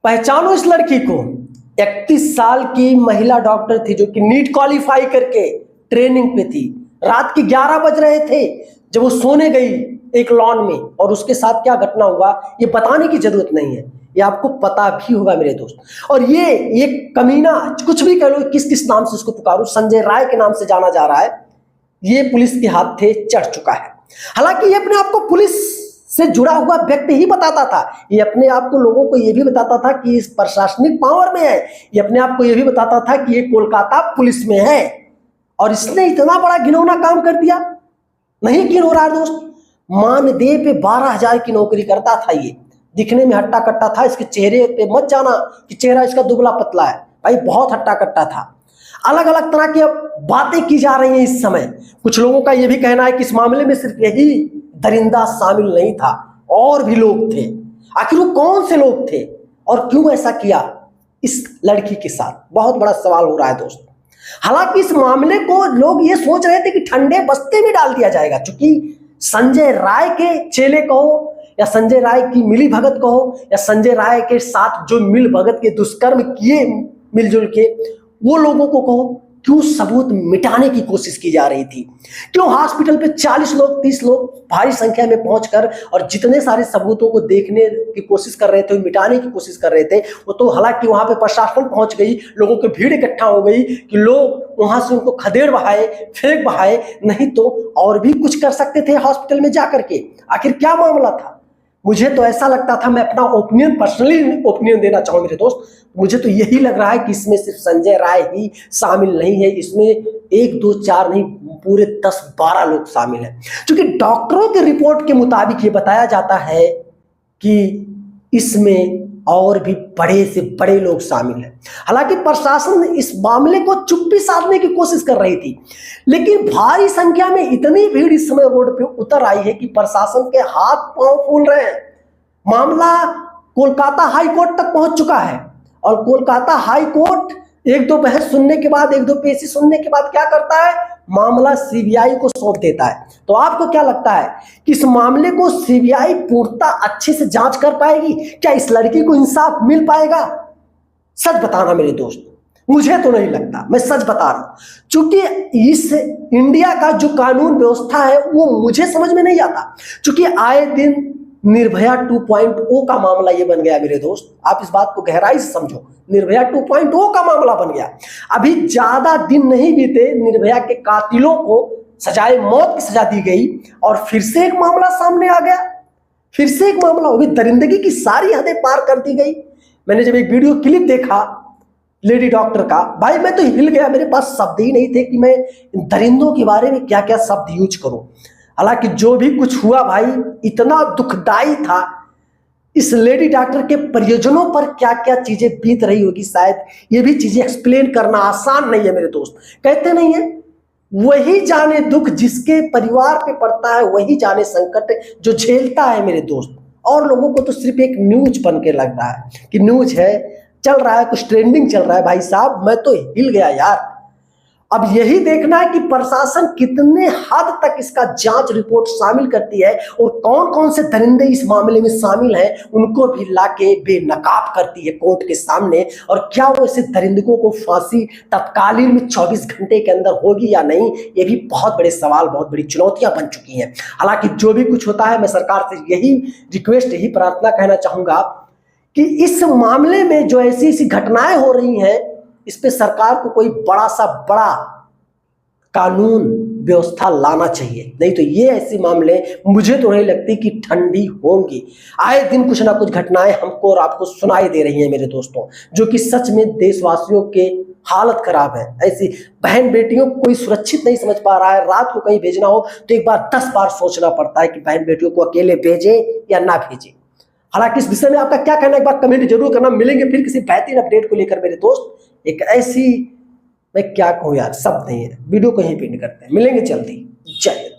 पहचानो इस लड़की को। 31 साल की महिला डॉक्टर थी जो कि नीट क्वालिफाई करके ट्रेनिंग पे थी। रात के 11 बज रहे थे जब वो सोने गई एक लॉन में, और उसके साथ क्या घटना हुआ ये बताने की जरूरत नहीं है, ये आपको पता भी होगा मेरे दोस्त। और ये कमीना, कुछ भी कह लो, किस किस नाम से उसको पुकारो, संजय राय के नाम से जाना जा रहा है, ये पुलिस के हाथे चढ़ चुका है। हालांकि ये अपने आप को पुलिस से जुड़ा हुआ व्यक्ति ही बताता था, ये अपने आप को लोगों को ये भी बताता था कि इस प्रशासनिक पावर में है, ये अपने आप को ये भी बताता था कि ये कोलकाता पुलिस में है। और इसने इतना बड़ा घिनौना काम कर दिया, नहीं गिन हो रहा है दोस्त। मानदेय पे 12,000 की नौकरी करता था। ये दिखने में हट्टा कट्टा था, इसके चेहरे पे मत जाना कि चेहरा इसका दुबला पतला है, भाई बहुत हट्टा कट्टा था। अलग अलग तरह की बातें की जा रही हैं इस समय। कुछ लोगों का यह भी कहना है कि इस मामले में सिर्फ यही दरिंदा शामिल नहीं था, और भी लोग थे। आखिर वो कौन से लोग थे और क्यों ऐसा किया इस लड़की के साथ, बहुत बड़ा सवाल हो रहा है दोस्त। हालांकि इस मामले को लोग ये सोच रहे थे कि ठंडे बस्ते में डाल दिया जाएगा, क्योंकि संजय राय के चेले कहो या संजय राय की मिली भगत कहो या संजय राय के साथ जो मिल भगत के दुष्कर्म किए मिलजुल के, वो लोगों को कहो, क्यों सबूत मिटाने की कोशिश की जा रही थी। क्यों हॉस्पिटल पे 40 लोग 30 लोग भारी संख्या में पहुंचकर और जितने सारे सबूतों को देखने की कोशिश कर रहे थे, मिटाने की कोशिश कर रहे थे, वो तो हालांकि वहां पे प्रशासन पहुंच गई, लोगों की भीड़ इकट्ठा हो गई कि लोग वहां से उनको खदेड़ बहाए, फेंक बहाए, नहीं तो और भी कुछ कर सकते थे हॉस्पिटल में जाकर के। आखिर क्या मामला था? मुझे तो ऐसा लगता था, मैं अपना ओपिनियन, पर्सनली ओपिनियन देना चाहूँ मेरे दोस्त, मुझे तो यही लग रहा है कि इसमें सिर्फ संजय राय ही शामिल नहीं है, इसमें 1 2 4 नहीं, पूरे 10-12 लोग शामिल हैं। क्योंकि डॉक्टरों की रिपोर्ट के मुताबिक ये बताया जाता है कि इसमें और भी बड़े से बड़े लोग शामिल हैं। हालांकि प्रशासन इस मामले को चुप्पी साधने की कोशिश कर रही थी, लेकिन भारी संख्या में इतनी भीड़ इस समय रोड पे उतर आई है कि प्रशासन के हाथ पांव फूल रहे हैं। मामला कोलकाता हाई कोर्ट तक पहुंच चुका है, और कोलकाता हाई कोर्ट 1-2 बहस सुनने के बाद, 1-2 पेशी सुनने के बाद क्या करता है, मामला सीबीआई को सौंप देता है। तो आपको क्या लगता है कि इस मामले को सीबीआई पूर्णतः अच्छे से जांच कर पाएगी? क्या इस लड़की को इंसाफ मिल पाएगा? सच बताना मेरे दोस्त, मुझे तो नहीं लगता, मैं सच बता रहा हूं। क्योंकि इस इंडिया का जो कानून व्यवस्था है वो मुझे समझ में नहीं आता। क्योंकि आए दिन निर्भया 2.0 का मामला ये बन गया मेरे दोस्त, आप इस बात को गहराई से समझो, निर्भया 2.0 का मामला बन गया। अभी ज्यादा दिन नहीं बीते, निर्भया के कातिलों को सजाए मौत की सजा दी गई, और फिर से एक मामला सामने आ गया, फिर से एक मामला, वो भी दरिंदगी की सारी हदें पार कर दी गई। मैंने जब एक वीडियो क्लिप देखा लेडी डॉक्टर का, भाई मैं तो हिल गया, मेरे पास शब्द ही नहीं थे कि मैं दरिंदों के बारे में क्या क्या शब्द यूज करूं। हालांकि जो भी कुछ हुआ भाई इतना दुखदाई था। इस लेडी डॉक्टर के परिजनों पर क्या क्या चीजें बीत रही होगी, शायद ये भी चीजें एक्सप्लेन करना आसान नहीं है मेरे दोस्त। कहते नहीं है, वही जाने दुख जिसके परिवार पे पड़ता है, वही जाने संकट जो झेलता है मेरे दोस्त। और लोगों को तो सिर्फ एक न्यूज बन के लग रहा है कि न्यूज है, चल रहा है, कुछ ट्रेंडिंग चल रहा है। भाई साहब मैं तो हिल गया यार। अब यही देखना है कि प्रशासन कितने हद तक इसका जांच रिपोर्ट शामिल करती है, और कौन कौन से दरिंदे इस मामले में शामिल हैं उनको भी लाके बेनकाब करती है कोर्ट के सामने। और क्या वो ऐसे दरिंदों को फांसी तत्कालीन में 24 घंटे के अंदर होगी या नहीं, ये भी बहुत बड़े सवाल, बहुत बड़ी चुनौतियां बन चुकी हैं। हालांकि जो भी कुछ होता है, मैं सरकार से यही रिक्वेस्ट, यही प्रार्थना कहना चाहूंगा कि इस मामले में जो ऐसी ऐसी घटनाएं हो रही हैं, इस पे सरकार को कोई बड़ा सा बड़ा कानून व्यवस्था लाना चाहिए, नहीं तो ये ऐसे मामले मुझे तो नहीं लगती कि ठंडी होंगी। आए दिन कुछ ना कुछ घटनाएं हमको और आपको सुनाई दे रही हैं मेरे दोस्तों, जो कि सच में देशवासियों के हालत खराब है। ऐसी बहन बेटियों को कोई सुरक्षित नहीं समझ पा रहा है। रात को कहीं भेजना हो तो एक बार 10 बार सोचना पड़ता है कि बहन बेटियों को अकेले भेजे या ना भेजे। हालांकि इस विषय में आपका क्या कहना है, एक बार कमेंट जरूर करना। मिलेंगे फिर किसी बेहतरीन अपडेट को लेकर मेरे दोस्त। एक ऐसी, मैं क्या कहूँ यार, शब्द नहीं है, वीडियो को यहीं पे एंड करते हैं, मिलेंगे जल्दी। जय हिंद।